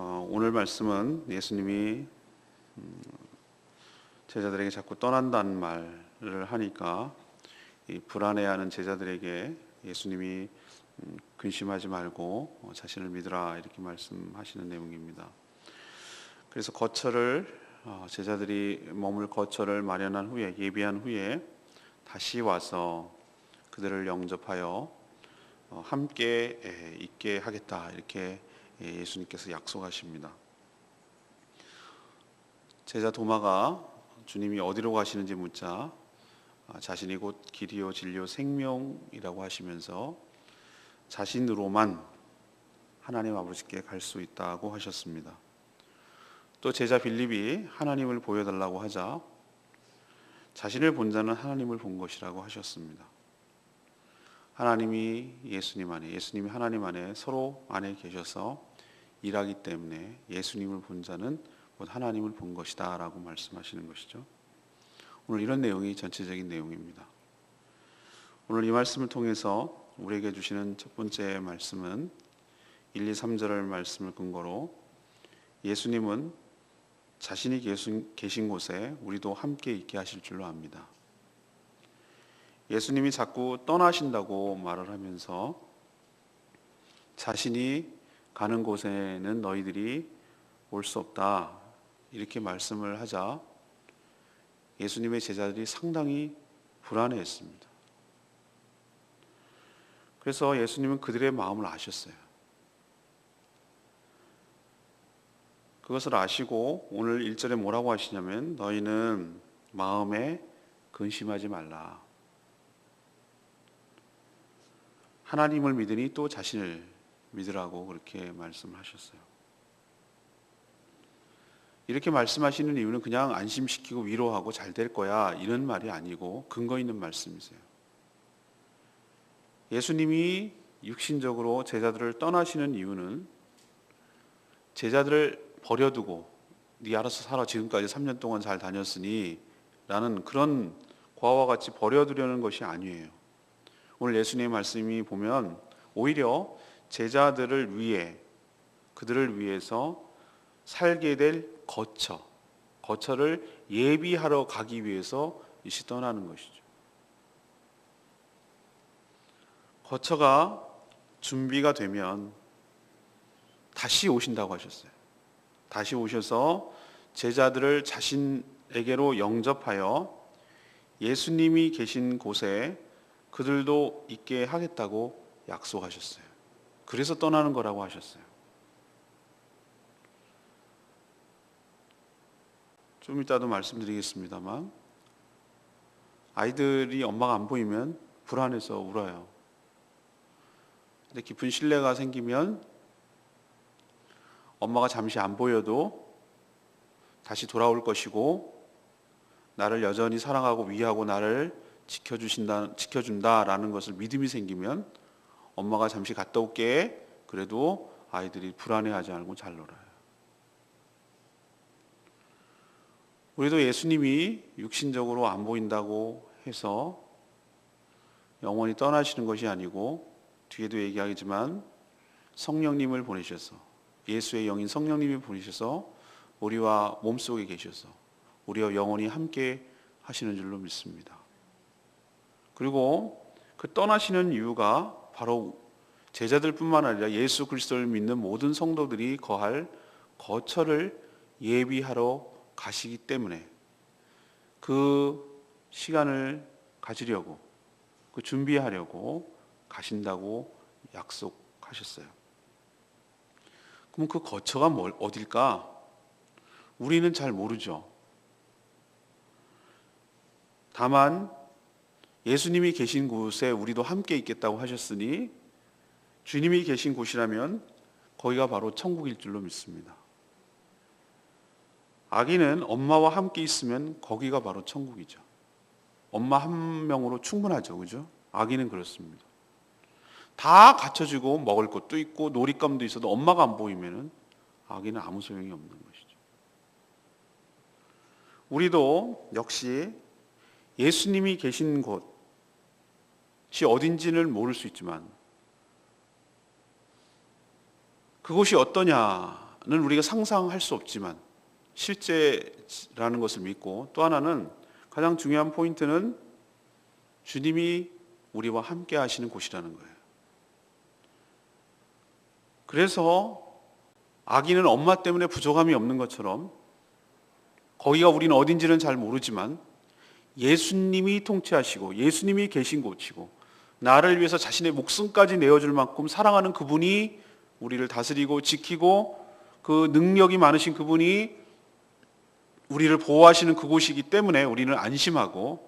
오늘 말씀은 예수님이 제자들에게 자꾸 떠난다는 말을 하니까 이 불안해하는 제자들에게 예수님이 근심하지 말고 자신을 믿으라 이렇게 말씀하시는 내용입니다. 그래서 제자들이 머물 거처를 마련한 후에 예비한 후에 다시 와서 그들을 영접하여 함께 있게 하겠다 이렇게 예수님께서 약속하십니다. 제자 도마가 주님이 어디로 가시는지 묻자 자신이 곧 길이요 진리요 생명이라고 하시면서 자신으로만 하나님 아버지께 갈 수 있다고 하셨습니다. 또 제자 빌립이 하나님을 보여달라고 하자 자신을 본 자는 하나님을 본 것이라고 하셨습니다. 하나님이 예수님 안에, 예수님이 하나님 안에 서로 안에 계셔서 일하기 때문에 예수님을 본 자는 곧 하나님을 본 것이다 라고 말씀하시는 것이죠. 오늘 이런 내용이 전체적인 내용입니다. 오늘 이 말씀을 통해서 우리에게 주시는 첫 번째 말씀은 1, 2, 3절의 말씀을 근거로 예수님은 자신이 계신 곳에 우리도 함께 있게 하실 줄로 압니다. 예수님이 자꾸 떠나신다고 말을 하면서 자신이 가는 곳에는 너희들이 올 수 없다 이렇게 말씀을 하자 예수님의 제자들이 상당히 불안해했습니다. 그래서 예수님은 그들의 마음을 아셨어요. 그것을 아시고 오늘 1절에 뭐라고 하시냐면 너희는 마음에 근심하지 말라. 하나님을 믿으니 또 자신을 믿으라고 그렇게 말씀하셨어요. 이렇게 말씀하시는 이유는 그냥 안심시키고 위로하고 잘 될 거야 이런 말이 아니고 근거 있는 말씀이세요. 예수님이 육신적으로 제자들을 떠나시는 이유는 제자들을 버려두고 네 알아서 살아 지금까지 3년 동안 잘 다녔으니 라는 그런 과와 같이 버려두려는 것이 아니에요. 오늘 예수님의 말씀이 보면 오히려 제자들을 위해 그들을 위해서 살게 될 거처를 예비하러 가기 위해서 이시 떠나는 것이죠. 거처가 준비가 되면 다시 오신다고 하셨어요. 다시 오셔서 제자들을 자신에게로 영접하여 예수님이 계신 곳에 그들도 있게 하겠다고 약속하셨어요. 그래서 떠나는 거라고 하셨어요. 좀 이따도 말씀드리겠습니다만 아이들이 엄마가 안 보이면 불안해서 울어요. 근데 깊은 신뢰가 생기면 엄마가 잠시 안 보여도 다시 돌아올 것이고 나를 여전히 사랑하고 위하고 나를 지켜준다라는 것을 믿음이 생기면 엄마가 잠시 갔다 올게 그래도 아이들이 불안해하지 않고 잘 놀아요. 우리도 예수님이 육신적으로 안 보인다고 해서 영원히 떠나시는 것이 아니고 뒤에도 얘기하겠지만 성령님을 보내셔서 예수의 영인 성령님이 보내셔서 우리와 몸속에 계셔서 우리와 영원히 함께 하시는 줄로 믿습니다. 그리고 그 떠나시는 이유가 바로 제자들뿐만 아니라 예수 그리스도를 믿는 모든 성도들이 거할 거처를 예비하러 가시기 때문에 그 시간을 가지려고 그 준비하려고 가신다고 약속하셨어요. 그럼 그 거처가 어딜까? 우리는 잘 모르죠. 다만 예수님이 계신 곳에 우리도 함께 있겠다고 하셨으니 주님이 계신 곳이라면 거기가 바로 천국일 줄로 믿습니다. 아기는 엄마와 함께 있으면 거기가 바로 천국이죠. 엄마 한 명으로 충분하죠. 그죠? 아기는 그렇습니다. 다 갖춰지고 먹을 것도 있고 놀잇감도 있어도 엄마가 안 보이면 아기는 아무 소용이 없는 것이죠. 우리도 역시 예수님이 계신 곳이 어딘지는 모를 수 있지만 그곳이 어떠냐는 우리가 상상할 수 없지만 실제라는 것을 믿고, 또 하나는 가장 중요한 포인트는 주님이 우리와 함께 하시는 곳이라는 거예요. 그래서 아기는 엄마 때문에 부족함이 없는 것처럼 거기가 우리는 어딘지는 잘 모르지만 예수님이 통치하시고 예수님이 계신 곳이고 나를 위해서 자신의 목숨까지 내어줄 만큼 사랑하는 그분이 우리를 다스리고 지키고 그 능력이 많으신 그분이 우리를 보호하시는 그곳이기 때문에 우리는 안심하고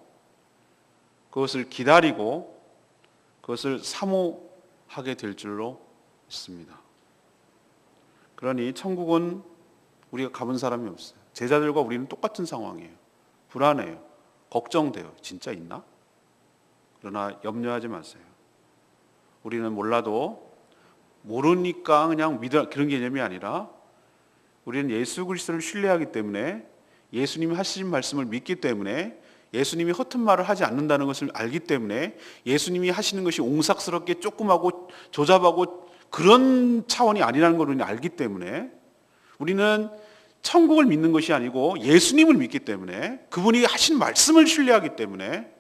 그것을 기다리고 그것을 사모하게 될 줄로 믿습니다. 그러니 천국은 우리가 가본 사람이 없어요. 제자들과 우리는 똑같은 상황이에요. 불안해요. 걱정돼요. 진짜 있나? 그러나 염려하지 마세요. 우리는 몰라도 모르니까 그냥 믿어, 그런 개념이 아니라 우리는 예수 그리스도를 신뢰하기 때문에 예수님이 하신 말씀을 믿기 때문에 예수님이 허튼 말을 하지 않는다는 것을 알기 때문에 예수님이 하시는 것이 옹삭스럽게 조그마고 조잡하고 그런 차원이 아니라는 걸 우리는 알기 때문에 우리는 천국을 믿는 것이 아니고 예수님을 믿기 때문에 그분이 하신 말씀을 신뢰하기 때문에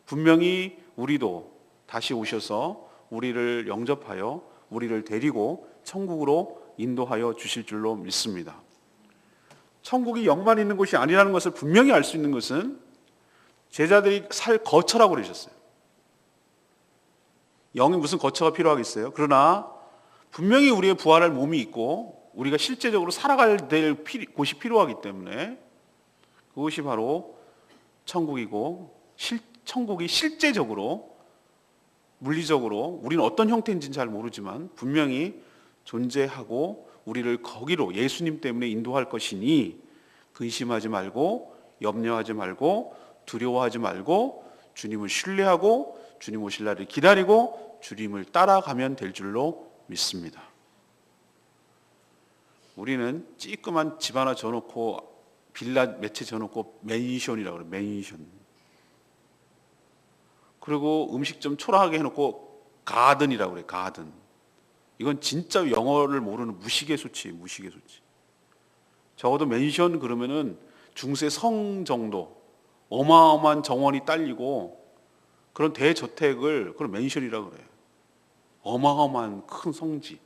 분명히 우리도 다시 오셔서 우리를 영접하여 우리를 데리고 천국으로 인도하여 주실 줄로 믿습니다. 천국이 영만 있는 곳이 아니라는 것을 분명히 알 수 있는 것은 제자들이 살 거처라고 그러셨어요. 영이 무슨 거처가 필요하겠어요? 그러나 분명히 우리의 부활할 몸이 있고 우리가 실제적으로 살아가야 될 곳이 필요하기 때문에 그것이 바로 천국이고 천국이 실제적으로 물리적으로 우리는 어떤 형태인지는 잘 모르지만 분명히 존재하고 우리를 거기로 예수님 때문에 인도할 것이니 근심하지 말고 염려하지 말고 두려워하지 말고 주님을 신뢰하고 주님 오실 날을 기다리고 주님을 따라가면 될 줄로 믿습니다. 우리는 찌끄만 집 하나 져놓고 빌라 몇 채 져놓고 맨션이라고 그래요. 맨션. 그리고 음식 좀 초라하게 해놓고 가든이라고 그래요. 가든. 이건 진짜 영어를 모르는 무시개소치예요. 무시개소치. 적어도 맨션 그러면은 중세 성 정도 어마어마한 정원이 딸리고 그런 대저택을 그런 맨션이라고 그래요. 어마어마한 큰 성지.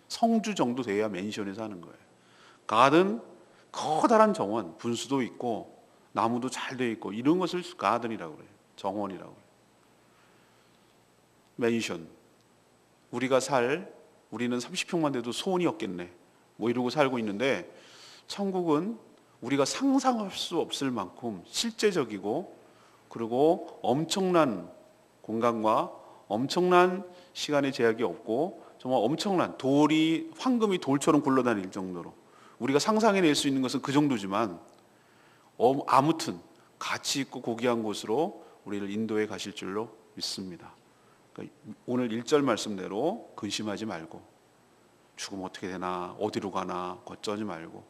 성주 정도 돼야 맨션에 사는 거예요. 가든 커다란 정원, 분수도 있고 나무도 잘 돼 있고 이런 것을 가든이라고 그래요. 정원이라고 그래요. 맨션. 우리는 30평만 돼도 소원이 없겠네. 뭐 이러고 살고 있는데 천국은 우리가 상상할 수 없을 만큼 실제적이고 그리고 엄청난 공간과 엄청난 시간의 제약이 없고 정말 엄청난 황금이 돌처럼 굴러다닐 정도로 우리가 상상해낼 수 있는 것은 그 정도지만 아무튼 가치 있고 고귀한 곳으로 우리를 인도해 가실 줄로 믿습니다. 그러니까 오늘 1절 말씀대로 근심하지 말고 죽으면 어떻게 되나 어디로 가나 걱정하지 말고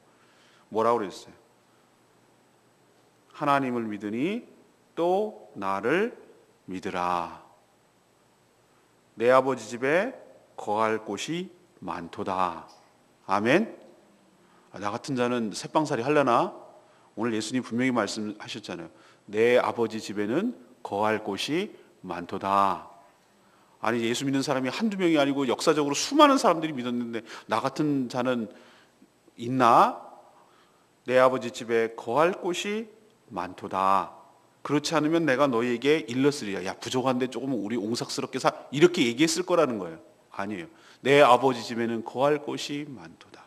뭐라고 그랬어요? 하나님을 믿으니 또 나를 믿으라. 내 아버지 집에 거할 곳이 많도다. 아멘. 나 같은 자는 새빵살이 하려나? 오늘 예수님 분명히 말씀하셨잖아요. 내 아버지 집에는 거할 곳이 많도다. 아니 예수 믿는 사람이 한두 명이 아니고 역사적으로 수많은 사람들이 믿었는데 나 같은 자는 있나? 내 아버지 집에 거할 곳이 많도다. 그렇지 않으면 내가 너희에게 일렀으리라. 야 부족한데 조금 우리 옹삭스럽게 이렇게 얘기했을 거라는 거예요. 아니에요. 내 아버지 집에는 거할 곳이 많도다.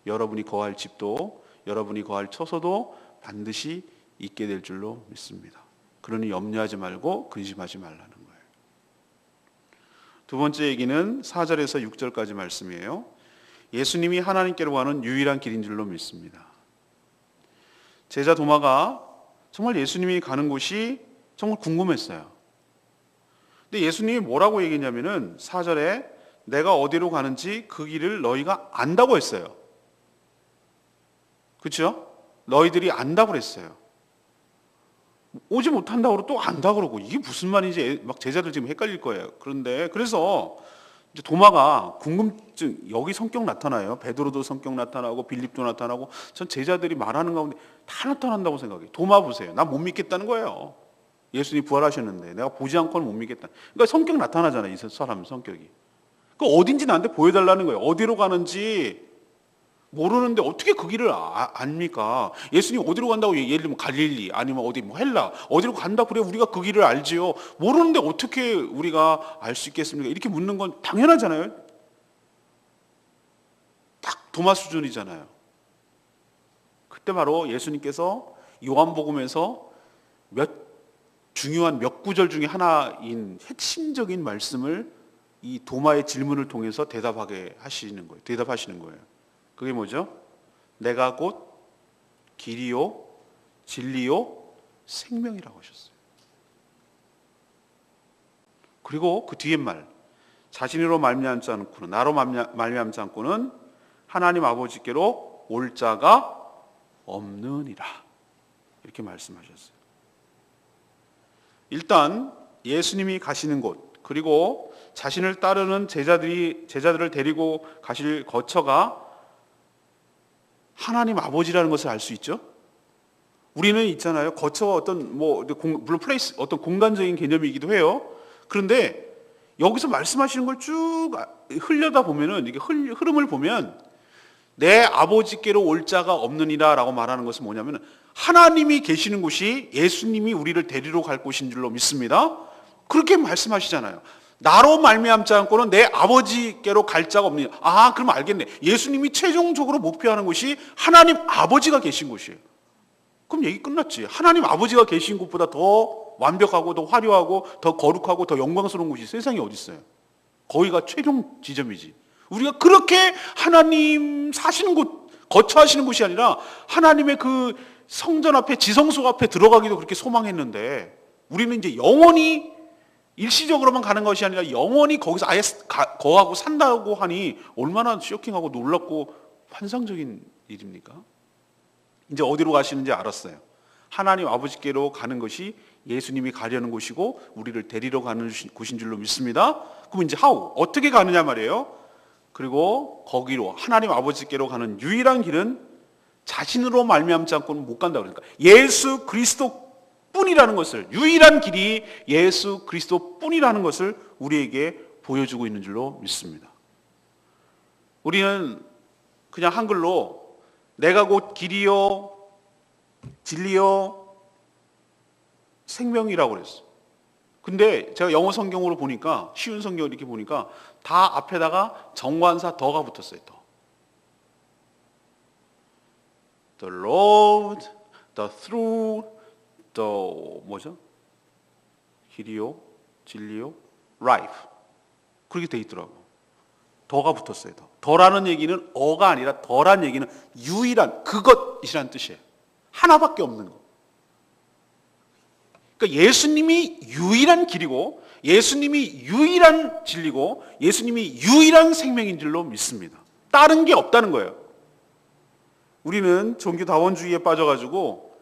여러분이 거할 집도 여러분이 거할 처소도 반드시 있게 될 줄로 믿습니다. 그러니 염려하지 말고 근심하지 말라는 거예요. 두 번째 얘기는 4절에서 6절까지 말씀이에요. 예수님이 하나님께로 가는 유일한 길인 줄로 믿습니다. 제자 도마가 정말 예수님이 가는 곳이 정말 궁금했어요. 근데 예수님이 뭐라고 얘기했냐면은 4절에 내가 어디로 가는지 그 길을 너희가 안다고 했어요. 그렇죠? 너희들이 안다고 그랬어요. 오지 못한다고 또 안다 그러고 이게 무슨 말인지 막 제자들 지금 헷갈릴 거예요. 그래서 이제 도마가 궁금증, 여기 성격 나타나요. 베드로도 성격 나타나고 빌립도 나타나고, 전 제자들이 말하는 가운데 다 나타난다고 생각해요. 도마 보세요. 나 못 믿겠다는 거예요. 예수님이 부활하셨는데 내가 보지 않고는 못 믿겠다. 그러니까 성격 나타나잖아요. 이 사람 성격이. 그 어딘지 나한테 보여달라는 거예요. 어디로 가는지 모르는데 어떻게 그 길을 압니까? 예수님 어디로 간다고, 예를 들면 갈릴리 아니면 어디 뭐 헬라 어디로 간다 그래 우리가 그 길을 알지요. 모르는데 어떻게 우리가 알 수 있겠습니까? 이렇게 묻는 건 당연하잖아요. 딱 도마 수준이잖아요. 그때 바로 예수님께서 요한복음에서 중요한 몇 구절 중에 하나인 핵심적인 말씀을 이 도마의 질문을 통해서 대답하시는 거예요. 그게 뭐죠? 내가 곧 길이요 진리요 생명이라고 하셨어요. 그리고 그 뒤에 말, 자신으로 말미암지 않고는, 나로 말미암지 않고는 하나님 아버지께로 올 자가 없느니라, 이렇게 말씀하셨어요. 일단 예수님이 가시는 곳, 그리고 자신을 따르는 제자들을 데리고 가실 거처가 하나님 아버지라는 것을 알 수 있죠. 우리는 있잖아요. 거처가 어떤 물론 플레이스, 어떤 공간적인 개념이기도 해요. 그런데 여기서 말씀하시는 걸 쭉 흘려다 보면은, 이게 흐름을 보면 내 아버지께로 올 자가 없느니라라고 말하는 것은 뭐냐면, 하나님이 계시는 곳이 예수님이 우리를 데리러 갈 곳인 줄로 믿습니다. 그렇게 말씀하시잖아요. 나로 말미암지 않고는 내 아버지께로 갈 자가 없느냐. 그럼 알겠네. 예수님이 최종적으로 목표하는 곳이 하나님 아버지가 계신 곳이에요. 그럼 얘기 끝났지. 하나님 아버지가 계신 곳보다 더 완벽하고 더 화려하고 더 거룩하고 더 영광스러운 곳이 세상에 어디 있어요? 거기가 최종 지점이지. 우리가 그렇게 하나님 사시는 곳, 거처하시는 곳이 아니라 하나님의 그 성전 앞에, 지성소 앞에 들어가기도 그렇게 소망했는데, 우리는 이제 영원히 일시적으로만 가는 것이 아니라 영원히 거기서 아예 거하고 산다고 하니 얼마나 쇼킹하고 놀랍고 환상적인 일입니까? 이제 어디로 가시는지 알았어요. 하나님 아버지께로 가는 것이 예수님이 가려는 곳이고 우리를 데리러 가는 곳인 줄로 믿습니다. 그럼 이제 어떻게 가느냐 말이에요. 그리고 거기로, 하나님 아버지께로 가는 유일한 길은 자신으로 말미암지 않고는 못 간다 그러니까 예수 그리스도 뿐이라는 것을, 유일한 길이 예수 그리스도 뿐이라는 것을 우리에게 보여주고 있는 줄로 믿습니다. 우리는 그냥 한글로 내가 곧 길이요 진리요 생명이라고 그랬어. 근데 제가 영어 성경으로 보니까, 쉬운 성경을 이렇게 보니까 다 앞에다가 정관사 더가 붙었어요. 더. The road, the through, 뭐죠? 길이요, 진리요, life. 그렇게 돼 있더라고. 더가 붙었어요. 더라는 얘기는 어가 아니라, 더란 얘기는 유일한 그것이라는 뜻이에요. 하나밖에 없는 거. 그러니까 예수님이 유일한 길이고, 예수님이 유일한 진리고, 예수님이 유일한 생명인 줄로 믿습니다. 다른 게 없다는 거예요. 우리는 종교다원주의에 빠져가지고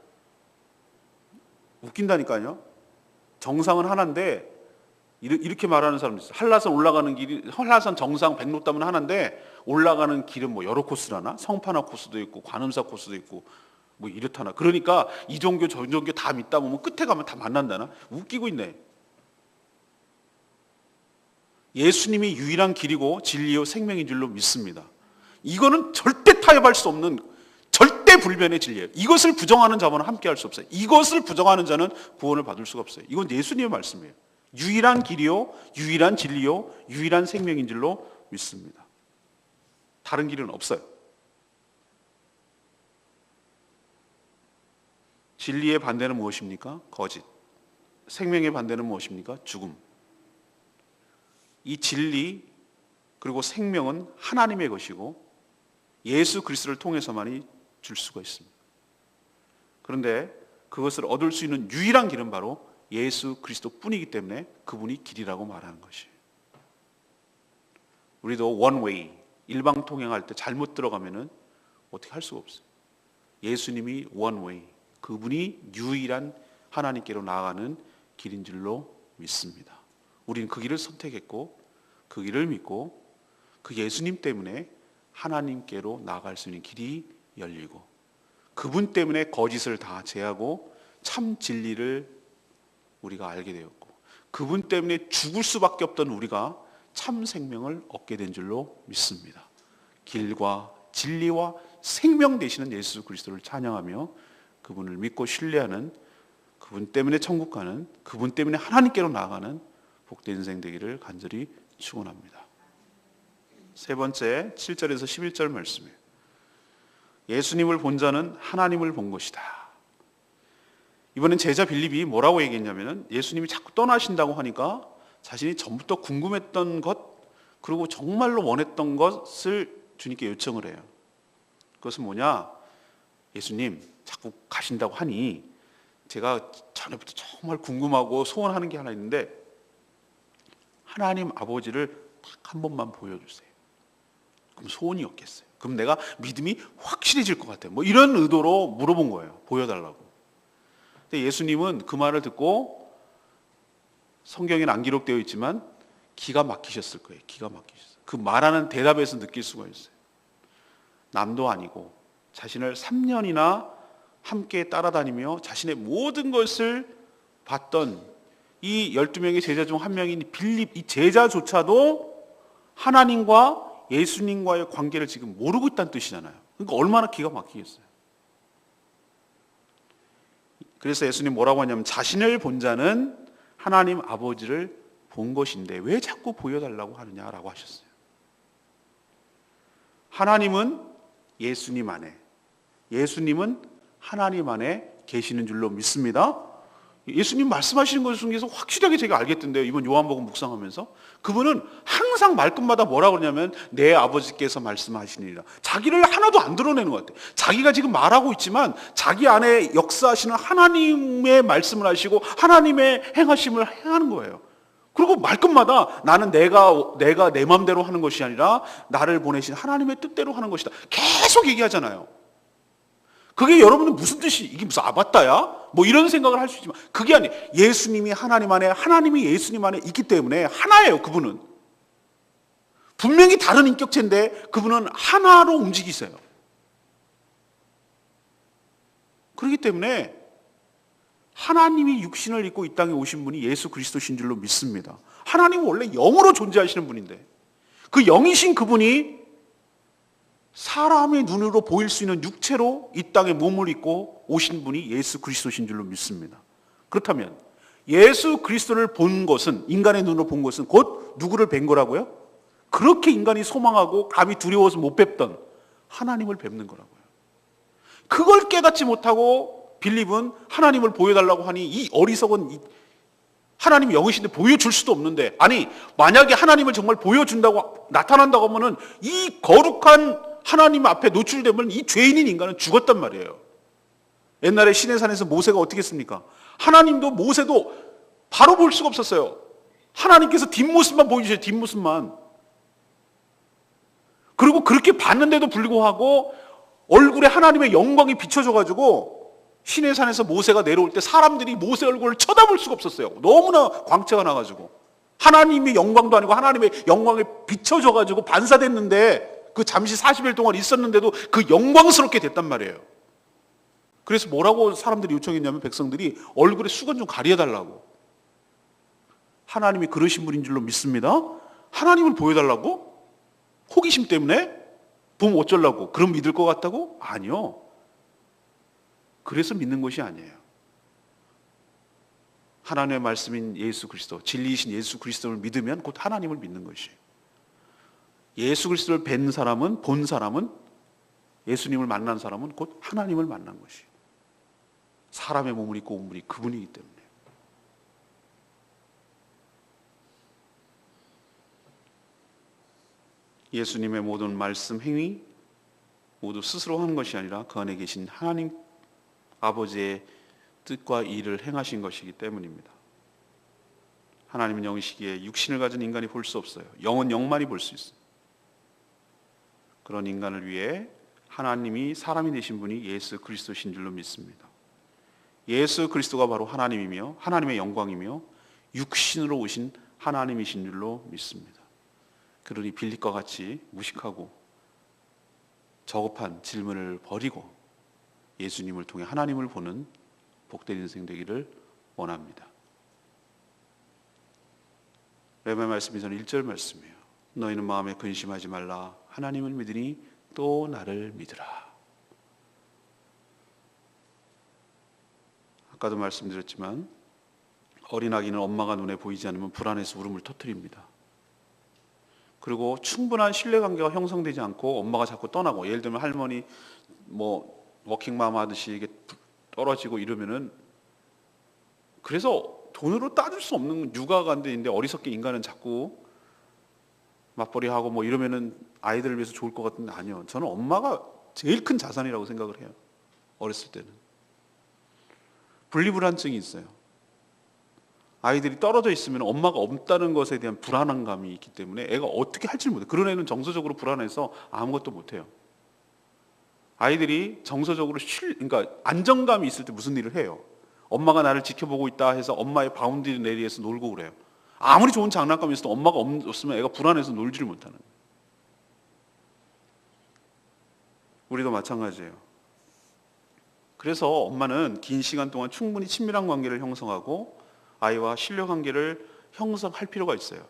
웃긴다니까요. 정상은 하나인데 이렇게 말하는 사람도 있어요. 한라산 올라가는 길이, 한라산 정상 백록담은 하나인데 올라가는 길은 뭐 여러 코스라나, 성판화 코스도 있고 관음사 코스도 있고 뭐 이렇다나. 그러니까 이 종교 저 종교 다 믿다 보면 끝에 가면 다 만난다나. 웃기고 있네. 예수님이 유일한 길이고 진리요 생명인 줄로 믿습니다. 이거는 절대 타협할 수 없는 절대 불변의 진리예요. 이것을 부정하는 자와는 함께 할 수 없어요. 이것을 부정하는 자는 구원을 받을 수가 없어요. 이건 예수님의 말씀이에요. 유일한 길이요, 유일한 진리요, 유일한 생명인 줄로 믿습니다. 다른 길은 없어요. 진리의 반대는 무엇입니까? 거짓. 생명의 반대는 무엇입니까? 죽음. 이 진리 그리고 생명은 하나님의 것이고 예수 그리스도를 통해서만이 줄 수가 있습니다. 그런데 그것을 얻을 수 있는 유일한 길은 바로 예수 그리스도 뿐이기 때문에 그분이 길이라고 말하는 것이에요. 우리도 원웨이, 일방 통행할 때 잘못 들어가면은 어떻게 할 수가 없어요. 예수님이 원웨이, 그분이 유일한 하나님께로 나아가는 길인 줄로 믿습니다. 우리는 그 길을 선택했고 그 길을 믿고 그 예수님 때문에 하나님께로 나아갈 수 있는 길이 열리고, 그분 때문에 거짓을 다 제하고 참 진리를 우리가 알게 되었고, 그분 때문에 죽을 수밖에 없던 우리가 참 생명을 얻게 된 줄로 믿습니다. 길과 진리와 생명 되시는 예수 그리스도를 찬양하며 그분을 믿고 신뢰하는, 그분 때문에 천국 가는, 그분 때문에 하나님께로 나아가는 복된 인생 되기를 간절히 축원합니다. 세 번째, 7절에서 11절 말씀이에요. 예수님을 본 자는 하나님을 본 것이다. 이번엔 제자 빌립이 뭐라고 얘기했냐면, 예수님이 자꾸 떠나신다고 하니까 자신이 전부터 궁금했던 것, 그리고 정말로 원했던 것을 주님께 요청을 해요. 그것은 뭐냐? 예수님 자꾸 가신다고 하니 제가 전에부터 정말 궁금하고 소원하는 게 하나 있는데, 하나님 아버지를 딱 한 번만 보여주세요. 그럼 소원이 없겠어요. 그럼 내가 믿음이 확실해질 것 같아요. 뭐 이런 의도로 물어본 거예요. 보여달라고. 근데 예수님은 그 말을 듣고, 성경에는 안 기록되어 있지만 기가 막히셨을 거예요. 기가 막히셨어요. 그 말하는 대답에서 느낄 수가 있어요. 남도 아니고 자신을 3년이나 함께 따라다니며 자신의 모든 것을 봤던 이 12명의 제자 중 한 명인 빌립, 이 제자조차도 하나님과 예수님과의 관계를 지금 모르고 있다는 뜻이잖아요. 그러니까 얼마나 기가 막히겠어요. 그래서 예수님 뭐라고 하냐면, 자신을 본 자는 하나님 아버지를 본 것인데 왜 자꾸 보여달라고 하느냐라고 하셨어요. 하나님은 예수님 안에, 예수님은 하나님 안에 계시는 줄로 믿습니다. 예수님 말씀하시는 것 중에서 확실하게 제가 알겠던데요. 이번 요한복음 묵상하면서 그분은 항상 말끝마다 뭐라고 그러냐면, 내 아버지께서 말씀하시니라. 자기를 하나도 안 드러내는 것 같아요. 자기가 지금 말하고 있지만 자기 안에 역사하시는 하나님의 말씀을 하시고 하나님의 행하심을 행하는 거예요. 그리고 말끝마다 나는 내가 내 마음대로 하는 것이 아니라 나를 보내신 하나님의 뜻대로 하는 것이다. 계속 얘기하잖아요. 그게 여러분은 무슨 뜻이, 이게 무슨 아바타야? 뭐 이런 생각을 할 수 있지만 그게 아니에요. 예수님이 하나님 안에, 하나님이 예수님 안에 있기 때문에 하나예요. 그분은 분명히 다른 인격체인데 그분은 하나로 움직이세요. 그렇기 때문에 하나님이 육신을 입고 이 땅에 오신 분이 예수 그리스도신 줄로 믿습니다. 하나님은 원래 영으로 존재하시는 분인데 그 영이신 그분이 사람의 눈으로 보일 수 있는 육체로 이 땅에 몸을 입고 오신 분이 예수 그리스도신 줄로 믿습니다. 그렇다면 예수 그리스도를 본 것은, 인간의 눈으로 본 것은 곧 누구를 뵌 거라고요? 그렇게 인간이 소망하고 감히 두려워서 못 뵙던 하나님을 뵙는 거라고요. 그걸 깨닫지 못하고 빌립은 하나님을 보여달라고 하니, 이 어리석은 하나님 영이신데 보여줄 수도 없는데, 아니 만약에 하나님을 정말 보여준다고 나타난다고 하면은 이 거룩한 하나님 앞에 노출되면 이 죄인인 인간은 죽었단 말이에요. 옛날에 시내산에서 모세가 어떻게 했습니까? 하나님도 모세도 바로 볼 수가 없었어요. 하나님께서 뒷모습만 보여주세요. 뒷모습만. 그리고 그렇게 봤는데도 불구하고 얼굴에 하나님의 영광이 비춰져가지고 시내산에서 모세가 내려올 때 사람들이 모세 얼굴을 쳐다볼 수가 없었어요. 너무나 광채가 나가지고. 하나님의 영광도 아니고 하나님의 영광에 비춰져가지고 반사됐는데, 그 잠시 40일 동안 있었는데도 그 영광스럽게 됐단 말이에요. 그래서 뭐라고 사람들이 요청했냐면, 백성들이 얼굴에 수건 좀 가려달라고. 하나님이 그러신 분인 줄로 믿습니다. 하나님을 보여달라고? 호기심 때문에? 보면 어쩌려고? 그럼 믿을 것 같다고? 아니요. 그래서 믿는 것이 아니에요. 하나님의 말씀인 예수 그리스도, 진리이신 예수 그리스도를 믿으면 곧 하나님을 믿는 것이에요. 예수 그리스도를 뵌 사람은, 본 사람은, 예수님을 만난 사람은 곧 하나님을 만난 것이에요. 사람의 몸을 입고 온 분이 그분이기 때문에. 예수님의 모든 말씀, 행위 모두 스스로 하는 것이 아니라 그 안에 계신 하나님 아버지의 뜻과 일을 행하신 것이기 때문입니다. 하나님은 영이시기에 육신을 가진 인간이 볼 수 없어요. 영은 영만이 볼 수 있어요. 그런 인간을 위해 하나님이 사람이 되신 분이 예수 그리스도신 줄로 믿습니다. 예수 그리스도가 바로 하나님이며 하나님의 영광이며 육신으로 오신 하나님이신 줄로 믿습니다. 그러니 빌립과 같이 무식하고 저급한 질문을 버리고 예수님을 통해 하나님을 보는 복된 인생 되기를 원합니다. 레마 말씀이 저는 1절 말씀이에요. 너희는 마음에 근심하지 말라. 하나님을 믿으니 또 나를 믿으라. 아까도 말씀드렸지만 어린 아기는 엄마가 눈에 보이지 않으면 불안해서 울음을 터뜨립니다. 그리고 충분한 신뢰관계가 형성되지 않고 엄마가 자꾸 떠나고, 예를 들면 할머니 워킹맘 하듯이 이게 떨어지고 이러면은, 그래서 돈으로 따질 수 없는 육아관대인데 어리석게 인간은 자꾸 맞벌이하고 이러면은 아이들을 위해서 좋을 것 같은데, 아니요. 저는 엄마가 제일 큰 자산이라고 생각을 해요. 어렸을 때는 분리불안증이 있어요. 아이들이 떨어져 있으면 엄마가 없다는 것에 대한 불안감이 있기 때문에 애가 어떻게 할지 못해요. 그런 애는 정서적으로 불안해서 아무것도 못해요. 아이들이 정서적으로 그러니까 안정감이 있을 때 무슨 일을 해요. 엄마가 나를 지켜보고 있다 해서 엄마의 바운드리 내리에서 놀고 그래요. 아무리 좋은 장난감이 있어도 엄마가 없으면 애가 불안해서 놀지를 못하는 거예요. 우리도 마찬가지예요. 그래서 엄마는 긴 시간 동안 충분히 친밀한 관계를 형성하고 아이와 신뢰관계를 형성할 필요가 있어요.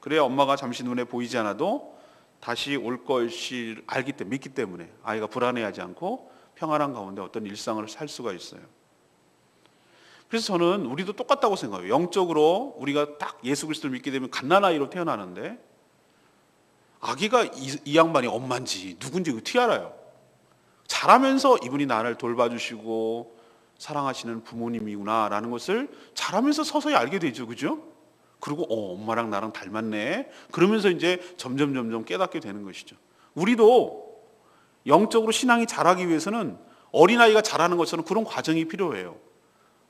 그래야 엄마가 잠시 눈에 보이지 않아도 다시 올 것을 알기 때문에, 믿기 때문에 아이가 불안해하지 않고 평안한 가운데 어떤 일상을 살 수가 있어요. 그래서 저는 우리도 똑같다고 생각해요. 영적으로 우리가 딱 예수 그리스도를 믿게 되면 갓난아이로 태어나는데, 아기가 이 양반이 엄마인지 누군지 어떻게 알아요? 자라면서 이분이 나를 돌봐주시고 사랑하시는 부모님이구나 라는 것을 자라면서 서서히 알게 되죠. 그죠? 그리고 엄마랑 나랑 닮았네. 그러면서 이제 점점 깨닫게 되는 것이죠. 우리도 영적으로 신앙이 자라기 위해서는 어린아이가 자라는 것처럼 그런 과정이 필요해요.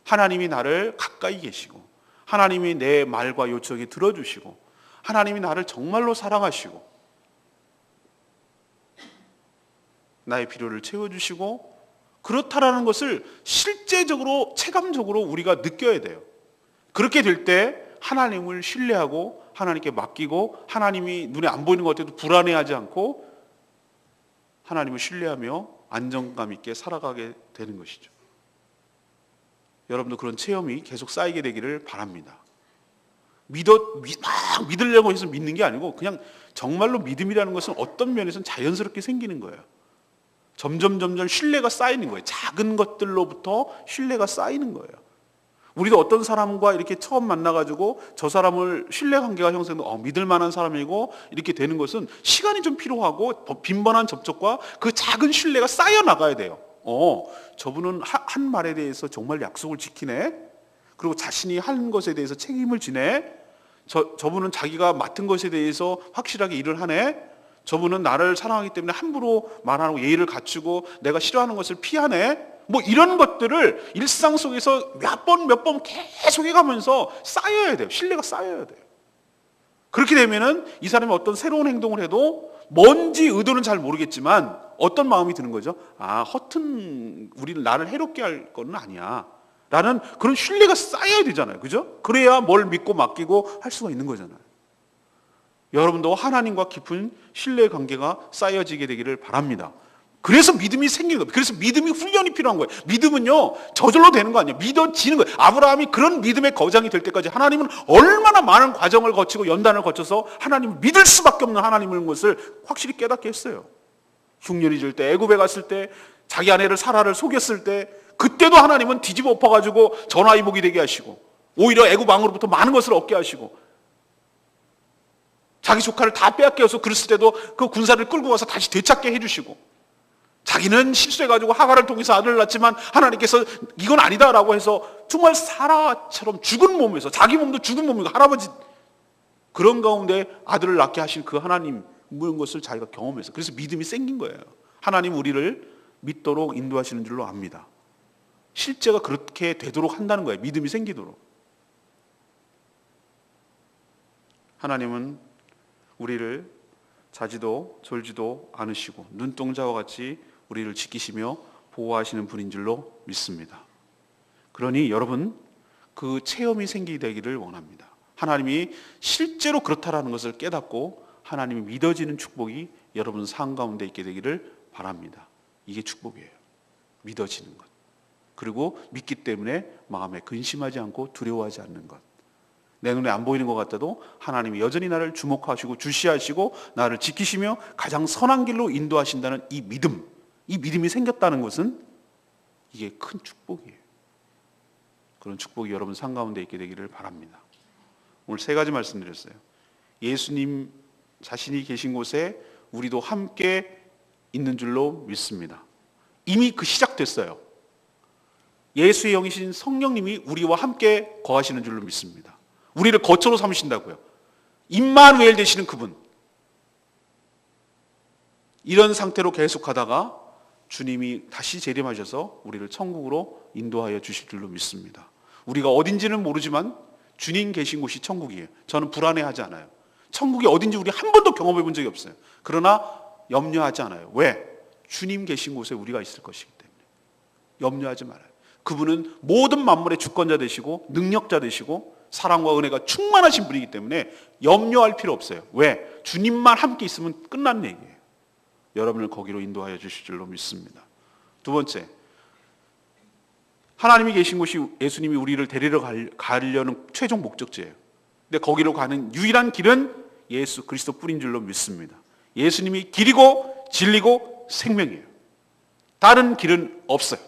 하나님이 나를 가까이 계시고, 하나님이 내 말과 요청에 들어주시고, 하나님이 나를 정말로 사랑하시고 나의 필요를 채워주시고, 그렇다라는 것을 실제적으로 체감적으로 우리가 느껴야 돼요. 그렇게 될 때 하나님을 신뢰하고 하나님께 맡기고, 하나님이 눈에 안 보이는 것 같아도 불안해하지 않고 하나님을 신뢰하며 안정감 있게 살아가게 되는 것이죠. 여러분도 그런 체험이 계속 쌓이게 되기를 바랍니다. 막 믿으려고 해서 믿는 게 아니고, 그냥 정말로 믿음이라는 것은 어떤 면에서는 자연스럽게 생기는 거예요. 점점 신뢰가 쌓이는 거예요. 작은 것들로부터 신뢰가 쌓이는 거예요. 우리도 어떤 사람과 이렇게 처음 만나가지고 저 사람을 신뢰관계가 형성되고 믿을 만한 사람이고 이렇게 되는 것은 시간이 좀 필요하고 빈번한 접촉과 그 작은 신뢰가 쌓여 나가야 돼요. 저분은 한 말에 대해서 정말 약속을 지키네. 그리고 자신이 한 것에 대해서 책임을 지네. 저분은 자기가 맡은 것에 대해서 확실하게 일을 하네. 저분은 나를 사랑하기 때문에 함부로 말하고 예의를 갖추고 내가 싫어하는 것을 피하네. 이런 것들을 일상 속에서 몇 번 계속 해가면서 쌓여야 돼요. 신뢰가 쌓여야 돼요. 그렇게 되면은 이 사람이 어떤 새로운 행동을 해도 뭔지 의도는 잘 모르겠지만 어떤 마음이 드는 거죠? 허튼 우리는 나를 해롭게 할 건 아니야 라는 그런 신뢰가 쌓여야 되잖아요. 그죠? 그래야 뭘 믿고 맡기고 할 수가 있는 거잖아요. 여러분도 하나님과 깊은 신뢰 관계가 쌓여지게 되기를 바랍니다. 그래서 믿음이 생기는 거예요. 그래서 믿음이 훈련이 필요한 거예요. 믿음은요, 저절로 되는 거 아니에요. 믿어지는 거예요. 아브라함이 그런 믿음의 거장이 될 때까지 하나님은 얼마나 많은 과정을 거치고 연단을 거쳐서 하나님을 믿을 수밖에 없는 하나님인 것을 확실히 깨닫게 했어요. 흉년이 질 때, 애굽에 갔을 때, 자기 아내를 사라를 속였을 때, 그때도 하나님은 뒤집어 엎어가지고 전화위복이 되게 하시고, 오히려 애굽 왕으로부터 많은 것을 얻게 하시고, 자기 조카를 다 빼앗겨서 그랬을 때도 그 군사를 끌고 와서 다시 되찾게 해주시고, 자기는 실수해가지고 하가를 통해서 아들을 낳지만 하나님께서 이건 아니다라고 해서 정말 사라처럼 죽은 몸에서, 자기 몸도 죽은 몸이고 할아버지 그런 가운데 아들을 낳게 하신 그 하나님 그런 것을 자기가 경험해서, 그래서 믿음이 생긴 거예요. 하나님 우리를 믿도록 인도하시는 줄로 압니다. 실제가 그렇게 되도록 한다는 거예요. 믿음이 생기도록. 하나님은 우리를 자지도 졸지도 않으시고 눈동자와 같이 우리를 지키시며 보호하시는 분인 줄로 믿습니다. 그러니 여러분 그 체험이 생기게 되기를 원합니다. 하나님이 실제로 그렇다라는 것을 깨닫고 하나님이 믿어지는 축복이 여러분 삶 가운데 있게 되기를 바랍니다. 이게 축복이에요. 믿어지는 것. 그리고 믿기 때문에 마음에 근심하지 않고 두려워하지 않는 것. 내 눈에 안 보이는 것 같아도 하나님이 여전히 나를 주목하시고 주시하시고 나를 지키시며 가장 선한 길로 인도하신다는 이 믿음, 이 믿음이 생겼다는 것은 이게 큰 축복이에요. 그런 축복이 여러분 삶 가운데 있게 되기를 바랍니다. 오늘 세 가지 말씀드렸어요. 예수님 자신이 계신 곳에 우리도 함께 있는 줄로 믿습니다. 이미 그 시작됐어요. 예수의 영이신 성령님이 우리와 함께 거하시는 줄로 믿습니다. 우리를 거처로 삼으신다고요. 임마누엘 되시는 그분. 이런 상태로 계속하다가 주님이 다시 재림하셔서 우리를 천국으로 인도하여 주실 줄로 믿습니다. 우리가 어딘지는 모르지만 주님 계신 곳이 천국이에요. 저는 불안해하지 않아요. 천국이 어딘지 우리 한 번도 경험해 본 적이 없어요. 그러나 염려하지 않아요. 왜? 주님 계신 곳에 우리가 있을 것이기 때문에. 염려하지 말아요. 그분은 모든 만물의 주권자 되시고 능력자 되시고 사랑과 은혜가 충만하신 분이기 때문에 염려할 필요 없어요. 왜? 주님만 함께 있으면 끝난 얘기예요. 여러분을 거기로 인도하여 주실 줄로 믿습니다. 두 번째, 하나님이 계신 곳이 예수님이 우리를 데리러 가려는 최종 목적지예요. 근데 거기로 가는 유일한 길은 예수 그리스도 뿐인 줄로 믿습니다. 예수님이 길이고 진리고 생명이에요. 다른 길은 없어요.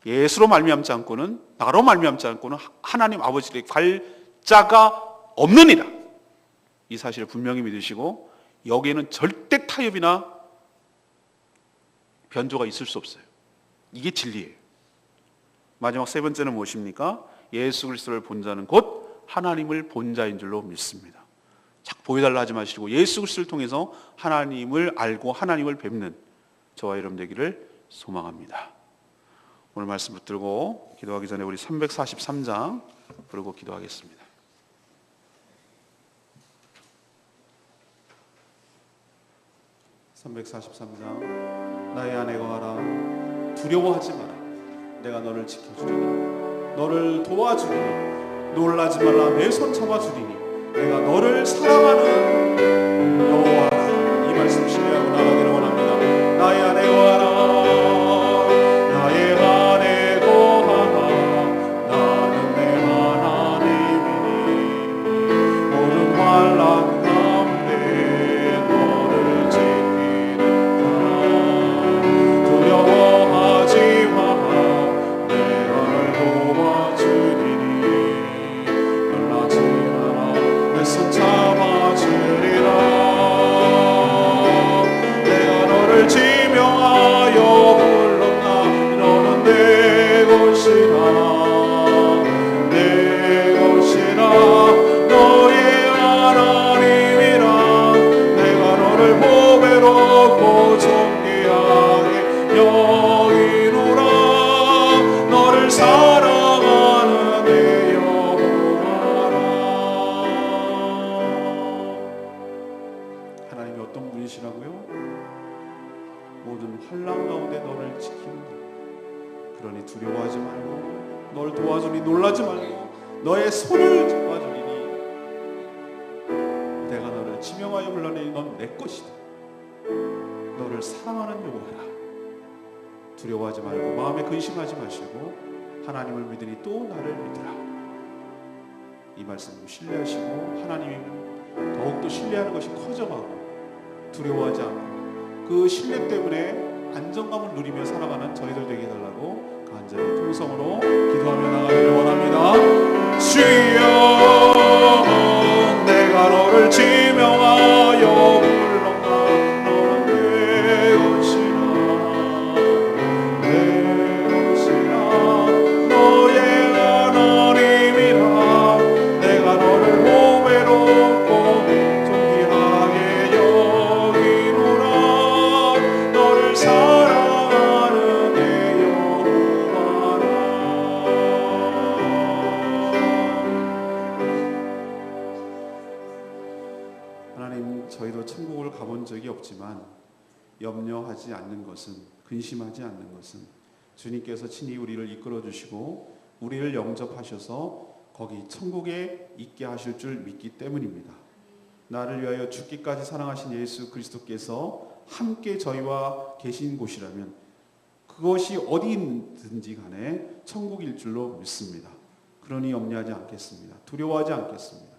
예수로 말미암지 않고는, 나로 말미암지 않고는 하나님 아버지께 갈 자가 없느니라. 이 사실을 분명히 믿으시고 여기에는 절대 타협이나 변조가 있을 수 없어요. 이게 진리예요. 마지막 세 번째는 무엇입니까? 예수 그리스도를 본 자는 곧 하나님을 본 자인 줄로 믿습니다. 자꾸 보여달라 하지 마시고 예수 그리스도를 통해서 하나님을 알고 하나님을 뵙는 저와 여러분 되기를 소망합니다. 오늘 말씀 붙들고 기도하기 전에 우리 343장 부르고 기도하겠습니다. (343장) 나의 안에 거하라. 두려워하지 마라. 내가 너를 지켜주리니 너를 도와주리니 놀라지 말라. 내 손 잡아주리니 내가 너를 사랑하는 여호와라. 이 말씀 신뢰하고 나가기를 원합니다. 나의 안에 거하라. 나의 안에 거하라. 나는 내 하나님이니 모든 환난 가운데 너를 지키는 두려워하지 마. 내가 널 도와주리니 놀라지 마라. 내 손 잡아주리라. 내가 너를 지명하여 불렀다. 너는 내 것이라. 내 것이라. 너의 하나님이라. 내가 너를 보배롭고 존귀하게 여기노라. 너를 사랑하는 내 여호와라. 하나님이 어떤 분이시라고요? 모든 환난 가운데 너를 지키는 분. 그러니 두려워하지 말고 너를 도와주니 놀라지 말고 너의 손을 잡아주리니 내가 너를 지명하여 불러내니 넌 내 것이다. 너를 사랑하는 여호와라. 두려워하지 말고 마음에 근심하지 마시고 하나님을 믿으니 또 나를 믿으라. 이 말씀을 신뢰하시고 하나님이 더욱더 신뢰하는 것이 커져가고 두려워하지 않고 그 신뢰 때문에 안정감을 누리며 살아가는 저희들 되게 해달라고 간절히 통성으로 기도하며 나가기를 원합니다. 주여 내가 너를 지명하여 불렀다. 너는 내 것이라. 내 것이라. 너의 하나님이라. 내가 너를 보배롭고 존귀하게 여기노라. 너를 사랑하는 내 여호와라. 하나님, 저희도 천국을 가본 적이 없지만 염려하지 않는 것은, 근심하지 않는 것은 주님께서 친히 우리를 이끌어 주시고 우리를 영접하셔서 거기 천국에 있게 하실 줄 믿기 때문입니다. 나를 위하여 죽기까지 사랑하신 예수 그리스도께서 함께 저희와 계신 곳이라면 그것이 어디든지 간에 천국일 줄로 믿습니다. 그러니 염려하지 않겠습니다. 두려워하지 않겠습니다.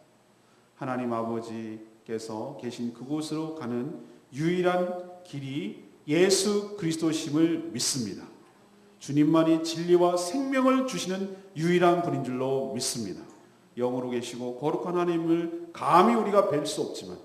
하나님 아버지께서 계신 그곳으로 가는 유일한 길이 예수 그리스도심을 믿습니다. 주님만이 진리와 생명을 주시는 유일한 분인 줄로 믿습니다. 영으로 계시고 거룩한 하나님을 감히 우리가 뵐 수 없지만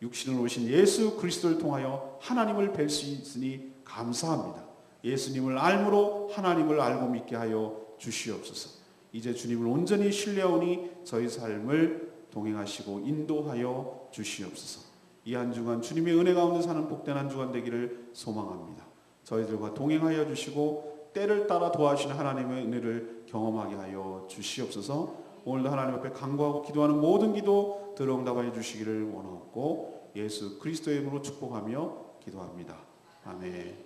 육신을 오신 예수 그리스도를 통하여 하나님을 뵐 수 있으니 감사합니다. 예수님을 알므로 하나님을 알고 믿게 하여 주시옵소서. 이제 주님을 온전히 신뢰하오니 저희 삶을 동행하시고 인도하여 주시옵소서. 이 한 주간 주님의 은혜 가운데 사는 복된 한 주간 되기를 소망합니다. 저희들과 동행하여 주시고 때를 따라 도와주시는 하나님의 은혜를 경험하게 하여 주시옵소서. 오늘도 하나님 앞에 간구하고 기도하는 모든 기도 들어응답하여 주시기를 원하옵고 예수 그리스도의 이름으로 축복하며 기도합니다. 아멘.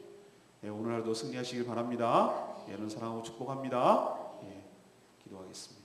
예, 오늘 하루도 승리하시길 바랍니다. 예는 사랑하고 축복합니다. 예, 기도하겠습니다.